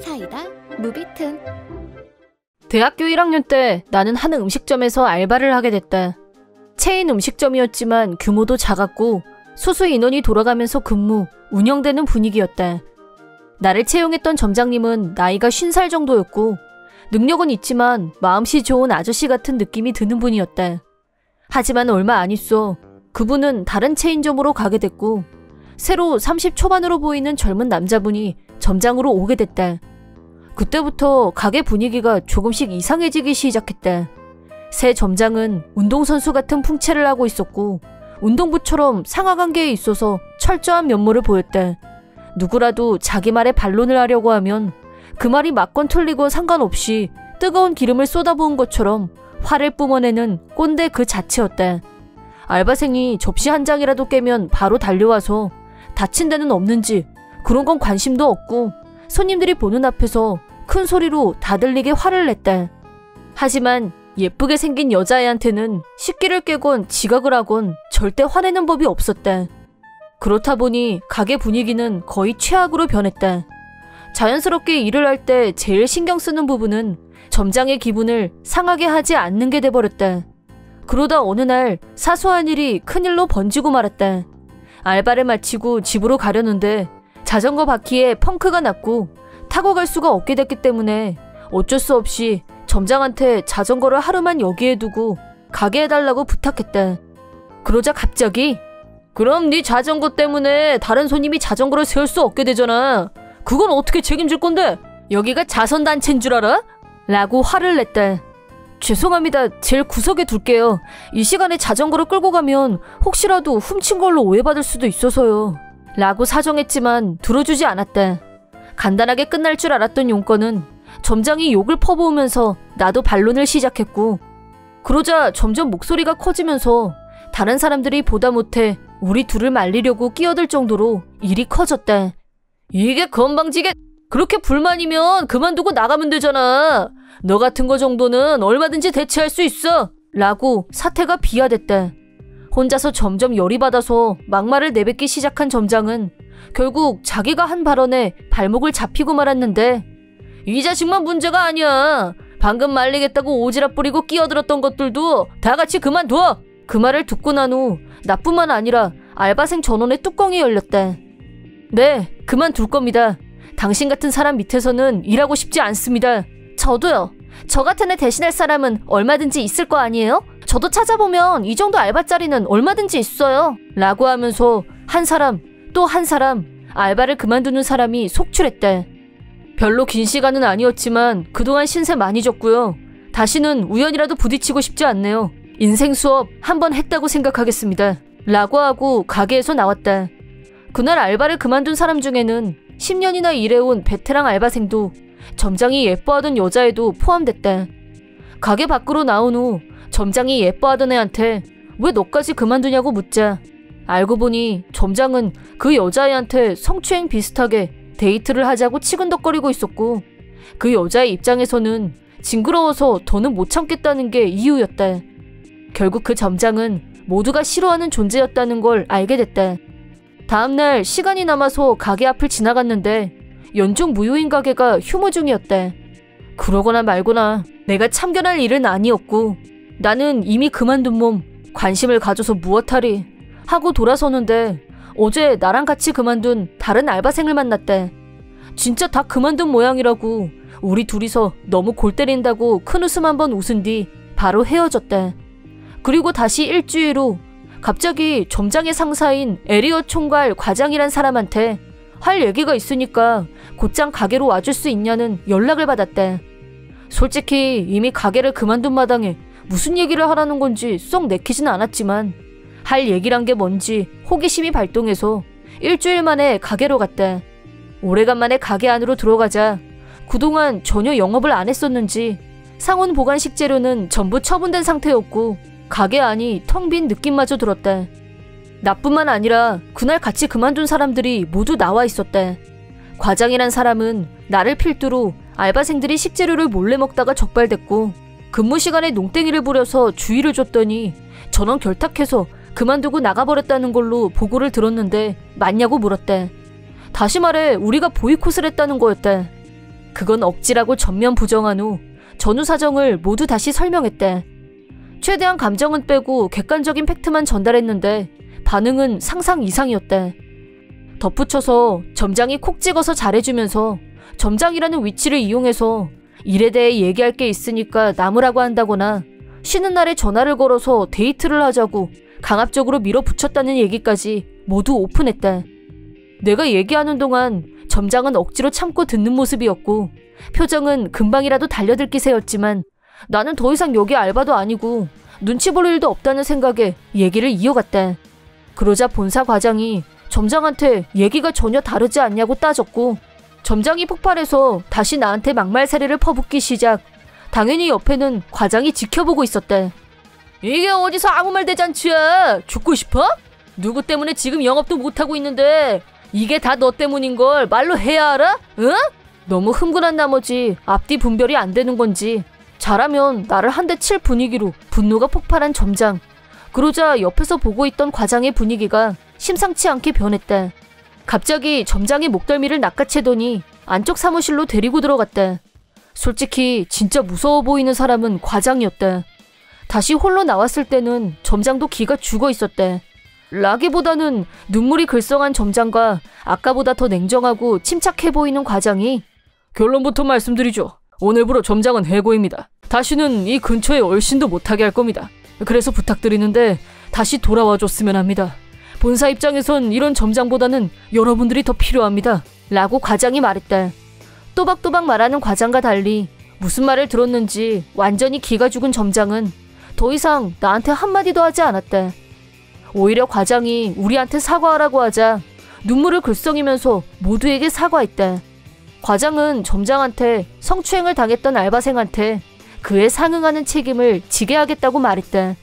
사이다 무비튼. 대학교 1학년 때 나는 한 음식점에서 알바를 하게 됐다. 체인 음식점이었지만 규모도 작았고 소수 인원이 돌아가면서 근무, 운영되는 분위기였다. 나를 채용했던 점장님은 나이가 50살 정도였고 능력은 있지만 마음씨 좋은 아저씨 같은 느낌이 드는 분이었다. 하지만 얼마 안 있어 그분은 다른 체인점으로 가게 됐고 새로 30 초반으로 보이는 젊은 남자분이 점장으로 오게 됐다. 그때부터 가게 분위기가 조금씩 이상해지기 시작했다. 새 점장은 운동선수 같은 풍채를 하고 있었고 운동부처럼 상하관계에 있어서 철저한 면모를 보였다. 누구라도 자기 말에 반론을 하려고 하면 그 말이 맞건 틀리건 상관없이 뜨거운 기름을 쏟아부은 것처럼 화를 뿜어내는 꼰대 그 자체였다. 알바생이 접시 한 장이라도 깨면 바로 달려와서 다친 데는 없는지 그런 건 관심도 없고 손님들이 보는 앞에서 큰 소리로 다 들리게 화를 냈다. 하지만 예쁘게 생긴 여자애한테는 식기를 깨건 지각을 하건 절대 화내는 법이 없었다. 그렇다 보니 가게 분위기는 거의 최악으로 변했다. 자연스럽게 일을 할 때 제일 신경 쓰는 부분은 점장의 기분을 상하게 하지 않는 게 돼버렸다. 그러다 어느 날 사소한 일이 큰일로 번지고 말았다. 알바를 마치고 집으로 가려는데 자전거 바퀴에 펑크가 났고 타고 갈 수가 없게 됐기 때문에 어쩔 수 없이 점장한테 자전거를 하루만 여기에 두고 가게 해달라고 부탁했다. 그러자 갑자기 그럼 네 자전거 때문에 다른 손님이 자전거를 세울 수 없게 되잖아. 그건 어떻게 책임질 건데? 여기가 자선단체인 줄 알아? 라고 화를 냈다. 죄송합니다. 제일 구석에 둘게요. 이 시간에 자전거를 끌고 가면 혹시라도 훔친 걸로 오해받을 수도 있어서요. 라고 사정했지만 들어주지 않았다. 간단하게 끝날 줄 알았던 용건은 점장이 욕을 퍼부으면서 나도 반론을 시작했고 그러자 점점 목소리가 커지면서 다른 사람들이 보다 못해 우리 둘을 말리려고 끼어들 정도로 일이 커졌다. 이게 건방지게 그렇게 불만이면 그만두고 나가면 되잖아. 너 같은 거 정도는 얼마든지 대체할 수 있어. 라고 사태가 비화됐다. 혼자서 점점 열이 받아서 막말을 내뱉기 시작한 점장은 결국 자기가 한 발언에 발목을 잡히고 말았는데 이 자식만 문제가 아니야. 방금 말리겠다고 오지랖 부리고 끼어들었던 것들도 다 같이 그만둬. 그 말을 듣고 난 후 나뿐만 아니라 알바생 전원의 뚜껑이 열렸다. 네, 그만둘 겁니다. 당신 같은 사람 밑에서는 일하고 싶지 않습니다. 저도요. 저 같은 애 대신할 사람은 얼마든지 있을 거 아니에요? 저도 찾아보면 이 정도 알바짜리는 얼마든지 있어요. 라고 하면서 한 사람 또 한 사람 알바를 그만두는 사람이 속출했다. 별로 긴 시간은 아니었지만 그동안 신세 많이 졌고요. 다시는 우연이라도 부딪히고 싶지 않네요. 인생 수업 한번 했다고 생각하겠습니다. 라고 하고 가게에서 나왔다. 그날 알바를 그만둔 사람 중에는 10년이나 일해온 베테랑 알바생도 점장이 예뻐하던 여자애도 포함됐다. 가게 밖으로 나온 후 점장이 예뻐하던 애한테 왜 너까지 그만두냐고 묻자 알고 보니 점장은 그 여자애한테 성추행 비슷하게 데이트를 하자고 치근덕거리고 있었고 그 여자의 입장에서는 징그러워서 더는 못 참겠다는 게 이유였다. 결국 그 점장은 모두가 싫어하는 존재였다는 걸 알게 됐다. 다음날 시간이 남아서 가게 앞을 지나갔는데 연중 무휴인 가게가 휴무 중이었다. 그러거나 말거나 내가 참견할 일은 아니었고 나는 이미 그만둔 몸 관심을 가져서 무엇하리 하고 돌아서는데 어제 나랑 같이 그만둔 다른 알바생을 만났다. 진짜 다 그만둔 모양이라고 우리 둘이서 너무 골 때린다고 큰 웃음 한번 웃은 뒤 바로 헤어졌다. 그리고 다시 일주일 후 갑자기 점장의 상사인 에리어 총괄 과장이란 사람한테 할 얘기가 있으니까 곧장 가게로 와줄 수 있냐는 연락을 받았다. 솔직히 이미 가게를 그만둔 마당에 무슨 얘기를 하라는 건지 쏙 내키진 않았지만 할 얘기란 게 뭔지 호기심이 발동해서 일주일 만에 가게로 갔다. 오래간만에 가게 안으로 들어가자 그동안 전혀 영업을 안 했었는지 상온 보관 식재료는 전부 처분된 상태였고 가게 안이 텅 빈 느낌마저 들었다. 나뿐만 아니라 그날 같이 그만둔 사람들이 모두 나와 있었다. 과장이란 사람은 나를 필두로 알바생들이 식재료를 몰래 먹다가 적발됐고 근무 시간에 농땡이를 부려서 주의를 줬더니 전원 결탁해서 그만두고 나가버렸다는 걸로 보고를 들었는데 맞냐고 물었대. 다시 말해 우리가 보이콧을 했다는 거였대. 그건 억지라고 전면 부정한 후 전후 사정을 모두 다시 설명했대. 최대한 감정은 빼고 객관적인 팩트만 전달했는데 반응은 상상 이상이었대. 덧붙여서 점장이 콕 찍어서 잘해주면서 점장이라는 위치를 이용해서 일에 대해 얘기할 게 있으니까 남으라고 한다거나 쉬는 날에 전화를 걸어서 데이트를 하자고 강압적으로 밀어붙였다는 얘기까지 모두 오픈했대. 내가 얘기하는 동안 점장은 억지로 참고 듣는 모습이었고 표정은 금방이라도 달려들 기세였지만 나는 더 이상 여기 알바도 아니고 눈치 볼 일도 없다는 생각에 얘기를 이어갔대. 그러자 본사 과장이 점장한테 얘기가 전혀 다르지 않냐고 따졌고 점장이 폭발해서 다시 나한테 막말사리를 퍼붓기 시작. 당연히 옆에는 과장이 지켜보고 있었대. 이게 어디서 아무 말 대잔치야. 죽고 싶어? 누구 때문에 지금 영업도 못하고 있는데 이게 다 너 때문인걸 말로 해야 알아? 응? 너무 흥분한 나머지 앞뒤 분별이 안 되는 건지 잘하면 나를 한 대 칠 분위기로 분노가 폭발한 점장. 그러자 옆에서 보고 있던 과장의 분위기가 심상치 않게 변했대. 갑자기 점장이 목덜미를 낚아채더니 안쪽 사무실로 데리고 들어갔대. 솔직히 진짜 무서워 보이는 사람은 과장이었대. 다시 홀로 나왔을 때는 점장도 기가 죽어 있었대. 라기보다는 눈물이 글썽한 점장과 아까보다 더 냉정하고 침착해 보이는 과장이 결론부터 말씀드리죠. 오늘부로 점장은 해고입니다. 다시는 이 근처에 얼씬도 못하게 할 겁니다. 그래서 부탁드리는데 다시 돌아와 줬으면 합니다. 본사 입장에선 이런 점장보다는 여러분들이 더 필요합니다. 라고 과장이 말했대. 또박또박 말하는 과장과 달리 무슨 말을 들었는지 완전히 기가 죽은 점장은 더 이상 나한테 한마디도 하지 않았대. 오히려 과장이 우리한테 사과하라고 하자 눈물을 글썽이면서 모두에게 사과했대. 과장은 점장한테 성추행을 당했던 알바생한테 그에 상응하는 책임을 지게 하겠다고 말했대.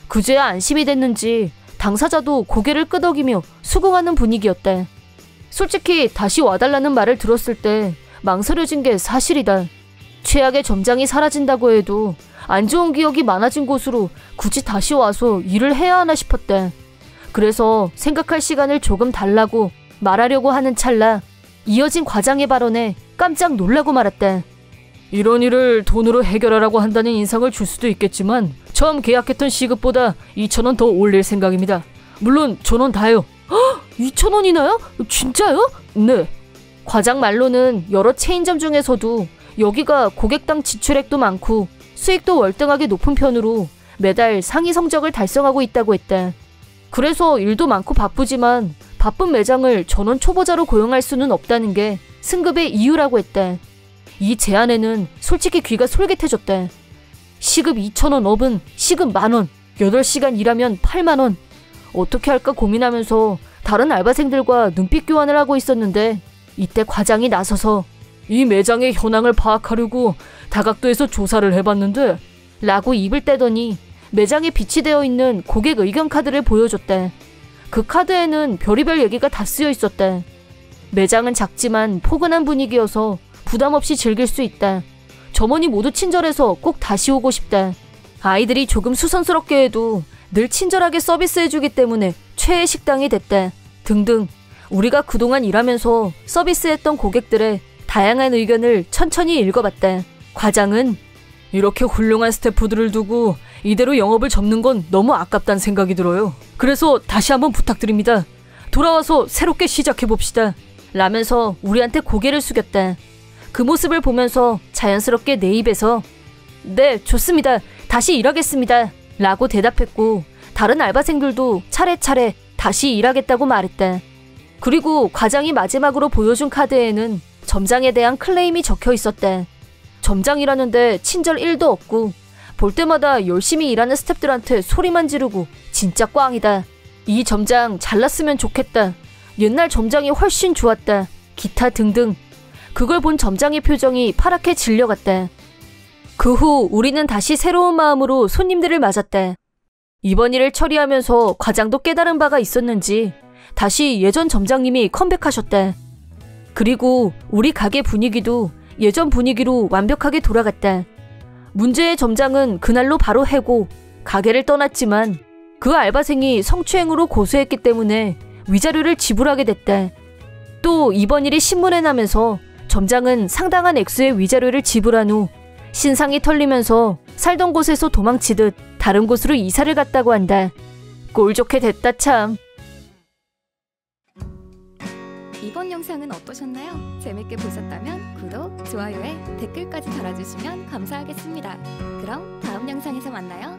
그제야 안심이 됐는지 당사자도 고개를 끄덕이며 수긍하는 분위기였대. 솔직히 다시 와달라는 말을 들었을 때 망설여진 게 사실이다. 최악의 점장이 사라진다고 해도 안 좋은 기억이 많아진 곳으로 굳이 다시 와서 일을 해야 하나 싶었대. 그래서 생각할 시간을 조금 달라고 말하려고 하는 찰나 이어진 과장의 발언에 깜짝 놀라고 말았대. 이런 일을 돈으로 해결하라고 한다는 인상을 줄 수도 있겠지만 처음 계약했던 시급보다 2,000원 더 올릴 생각입니다. 물론 전원 다요. 헉! 2,000원이나요? 진짜요? 네. 과장 말로는 여러 체인점 중에서도 여기가 고객당 지출액도 많고 수익도 월등하게 높은 편으로 매달 상위 성적을 달성하고 있다고 했대. 그래서 일도 많고 바쁘지만 바쁜 매장을 전원 초보자로 고용할 수는 없다는 게 승급의 이유라고 했대. 이 제안에는 솔직히 귀가 솔깃해졌대. 시급 2,000원 업은 시급 10,000원, 8시간 일하면 80,000원. 어떻게 할까 고민하면서 다른 알바생들과 눈빛 교환을 하고 있었는데 이때 과장이 나서서 이 매장의 현황을 파악하려고 다각도에서 조사를 해봤는데 라고 입을 떼더니 매장에 비치되어 있는 고객 의견 카드를 보여줬대. 그 카드에는 별의별 얘기가 다 쓰여 있었대. 매장은 작지만 포근한 분위기여서 부담 없이 즐길 수 있다. 점원이 모두 친절해서 꼭 다시 오고 싶다. 아이들이 조금 수선스럽게 해도 늘 친절하게 서비스해주기 때문에 최애 식당이 됐다. 등등. 우리가 그동안 일하면서 서비스했던 고객들의 다양한 의견을 천천히 읽어봤다. 과장은 이렇게 훌륭한 스태프들을 두고 이대로 영업을 접는 건 너무 아깝다는 생각이 들어요. 그래서 다시 한번 부탁드립니다. 돌아와서 새롭게 시작해봅시다. 라면서 우리한테 고개를 숙였다. 그 모습을 보면서 자연스럽게 내 입에서 네, 좋습니다. 다시 일하겠습니다. 라고 대답했고 다른 알바생들도 차례차례 다시 일하겠다고 말했다. 그리고 과장이 마지막으로 보여준 카드에는 점장에 대한 클레임이 적혀 있었대. 점장이라는데 친절 1도 없고 볼 때마다 열심히 일하는 스태프들한테 소리만 지르고 진짜 꽝이다. 이 점장 잘났으면 좋겠다. 옛날 점장이 훨씬 좋았다. 기타 등등. 그걸 본 점장의 표정이 파랗게 질려갔다. 그 후 우리는 다시 새로운 마음으로 손님들을 맞았다. 이번 일을 처리하면서 과장도 깨달은 바가 있었는지 다시 예전 점장님이 컴백하셨다. 그리고 우리 가게 분위기도 예전 분위기로 완벽하게 돌아갔다. 문제의 점장은 그날로 바로 해고 가게를 떠났지만 그 알바생이 성추행으로 고소했기 때문에 위자료를 지불하게 됐다. 또 이번 일이 신문에 나면서 점장은 상당한 액수의 위자료를 지불한 후 신상이 털리면서 살던 곳에서 도망치듯 다른 곳으로 이사를 갔다고 한다. 꼴 좋게 됐다 참. 이번 영상은 어떠셨나요? 재밌게 보셨다면 구독, 좋아요에 댓글까지 달아주시면 감사하겠습니다. 그럼 다음 영상에서 만나요.